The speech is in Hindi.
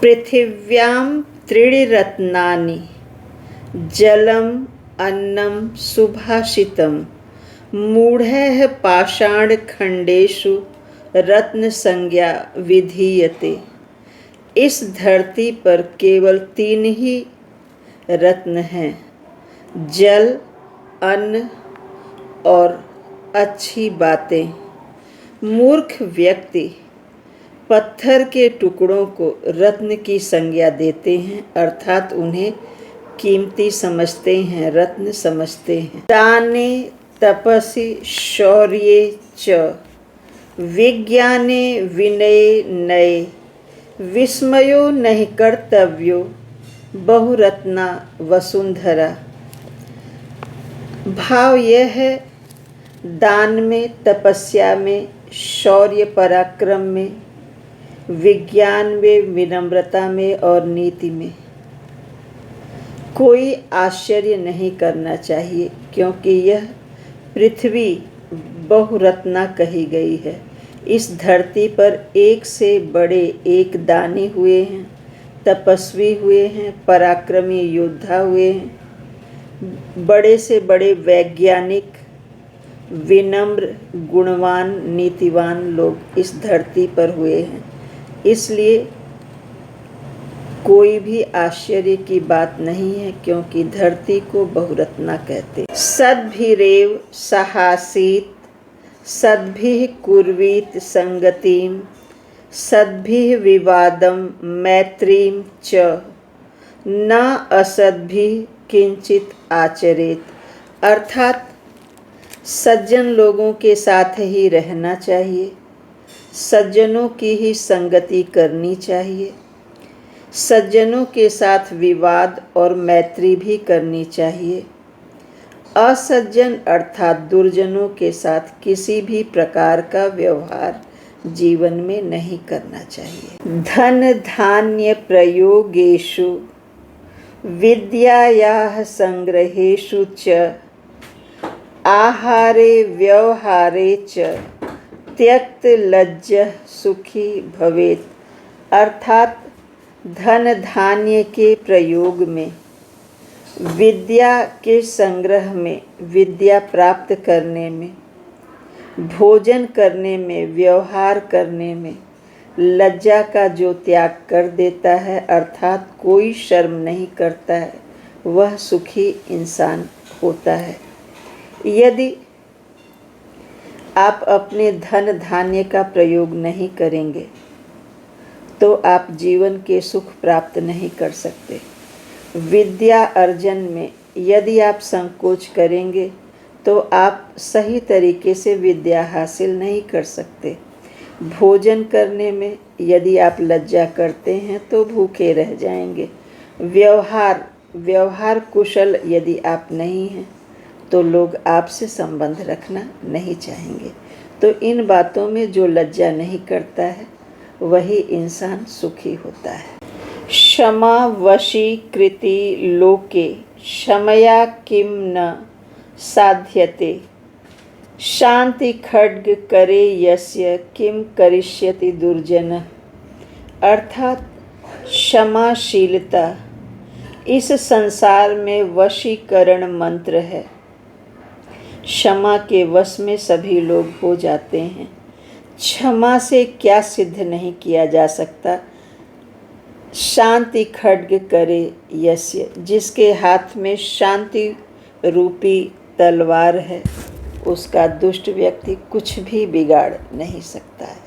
पृथिव्यां त्रीणि रत्नानि जलम् अन्नं सुभाषितम् मूढ़ैः पाषाणखण्डेषु रत्नसंज्ञा विधीयते। इस धरती पर केवल 3 ही रत्न हैं, जल, अन्न और अच्छी बातें। मूर्ख व्यक्ति पत्थर के टुकड़ों को रत्न की संज्ञा देते हैं, अर्थात उन्हें कीमती समझते हैं, रत्न समझते हैं। दाने तपसि शौर्ये च विज्ञाने विनये नये विस्मयो नहीं कर्तव्यो बहुरत्ना वसुंधरा। भाव यह है, दान में, तपस्या में, शौर्य पराक्रम में, विज्ञान में, विनम्रता में और नीति में कोई आश्चर्य नहीं करना चाहिए, क्योंकि यह पृथ्वी बहुरत्ना कही गई है। इस धरती पर एक से बड़े एक दानी हुए हैं, तपस्वी हुए हैं, पराक्रमी योद्धा हुए हैं, बड़े से बड़े वैज्ञानिक, विनम्र, गुणवान, नीतिवान लोग इस धरती पर हुए हैं। इसलिए कोई भी आश्चर्य की बात नहीं है, क्योंकि धरती को बहुरत्ना कहते। सद्भिरेव सहासीत सद्भिः कुर्वीत संगतिम सद्भिः विवादम मैत्रीम च न असद्भिः किंचित आचरेत। अर्थात सज्जन लोगों के साथ ही रहना चाहिए, सज्जनों की ही संगति करनी चाहिए, सज्जनों के साथ विवाद और मैत्री भी करनी चाहिए। असज्जन अर्थात दुर्जनों के साथ किसी भी प्रकार का व्यवहार जीवन में नहीं करना चाहिए। धन धान्य प्रयोगेषु विद्यायाः संग्रहेषु च आहारे व्यवहारे च त्यक्त लज्जः सुखी भवेत्। अर्थात धन धान्य के प्रयोग में, विद्या के संग्रह में, विद्या प्राप्त करने में, भोजन करने में, व्यवहार करने में लज्जा का जो त्याग कर देता है, अर्थात कोई शर्म नहीं करता है, वह सुखी इंसान होता है। यदि आप अपने धन धान्य का प्रयोग नहीं करेंगे तो आप जीवन के सुख प्राप्त नहीं कर सकते। विद्या अर्जन में यदि आप संकोच करेंगे तो आप सही तरीके से विद्या हासिल नहीं कर सकते। भोजन करने में यदि आप लज्जा करते हैं तो भूखे रह जाएंगे। व्यवहार कुशल यदि आप नहीं हैं तो लोग आपसे संबंध रखना नहीं चाहेंगे। तो इन बातों में जो लज्जा नहीं करता है वही इंसान सुखी होता है। क्षमा वशीकृति लोके क्षमया किम न साध्यते शांति खड्ग करे यस्य किम करिष्यति दुर्जन। अर्थात क्षमाशीलता इस संसार में वशीकरण मंत्र है। क्षमा के वश में सभी लोग हो जाते हैं। क्षमा से क्या सिद्ध नहीं किया जा सकता। शांति खड्ग करे यस्य, जिसके हाथ में शांति रूपी तलवार है, उसका दुष्ट व्यक्ति कुछ भी बिगाड़ नहीं सकता है।